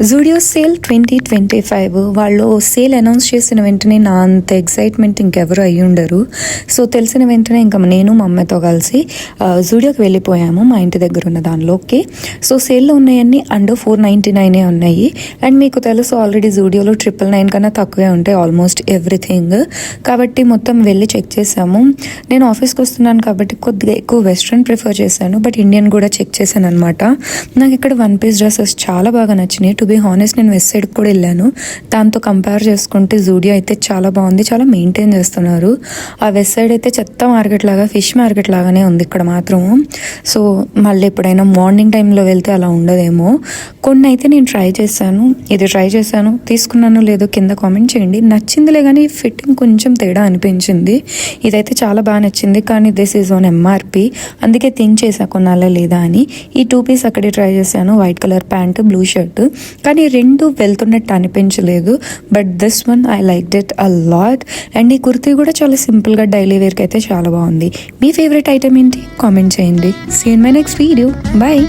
Zudio sale 2025 వాళ్ళు sale announce చేసిన వెంటనే నా అంత ఎక్సైట్మెంట్ ఇంకెవరు అయ్యి ఉండరు. సో తెలిసిన వెంటనే ఇంకా నేను మా అమ్మతో కలిసి జూడియోకి వెళ్ళిపోయాము, మా ఇంటి దగ్గర ఉన్న దానిలోకి. సో సేల్లో ఉన్నాయన్నీ అండర్ 499 ఉన్నాయి. అండ్ మీకు తెలుసు ఆల్రెడీ జూడియోలో 999 కన్నా తక్కువే ఉంటాయి ఆల్మోస్ట్ ఎవ్రీథింగ్. కాబట్టి మొత్తం వెళ్ళి చెక్ చేసాము. నేను ఆఫీస్కి వస్తున్నాను కాబట్టి కొద్దిగా ఎక్కువ వెస్ట్రన్ ప్రిఫర్ చేశాను, బట్ ఇండియన్ కూడా చెక్ చేశాను అనమాట. నాకు ఇక్కడ 1 పీస్ డ్రెస్సెస్ చాలా బాగా నచ్చినాయి. టు బీ హానెస్ట్ నేను వెస్ట్ సైడ్కి కూడా వెళ్ళాను. దాంతో కంపేర్ చేసుకుంటే జూడియో అయితే చాలా బాగుంది, చాలా మెయింటైన్ చేస్తున్నారు. ఆ వెస్ట్ సైడ్ అయితే చెత్త మార్కెట్ లాగా, ఫిష్ మార్కెట్ లాగానే ఉంది ఇక్కడ మాత్రం. సో మళ్ళీ ఎప్పుడైనా మార్నింగ్ టైంలో వెళ్తే అలా ఉండదేమో. కొన్ని అయితే నేను ట్రై చేశాను, తీసుకున్నాను లేదో కింద కామెంట్ చేయండి. నచ్చిందిలే కానీ ఫిట్టింగ్ కొంచెం తేడా అనిపించింది. ఇదైతే చాలా బాగా నచ్చింది, కానీ దిస్ ఈజ్ ఆన్ ఎంఆర్పి, అందుకే థింక్ చేసా కొనాలా లేదా అని. ఈ 2 పీస్ అక్కడే ట్రై చేశాను, white colour pant, blue shirt, కానీ రెండు వెళ్తున్నట్టు అనిపించలేదు. But this one I like it a lot. And ఈ కుర్తీ కూడా చాలా సింపుల్గా డైలీ వేర్కి అయితే చాలా బాగుంది. మీ ఫేవరెట్ ఐటమ్ ఏంటి కామెంట్ చేయండి. See in my next video. Bye.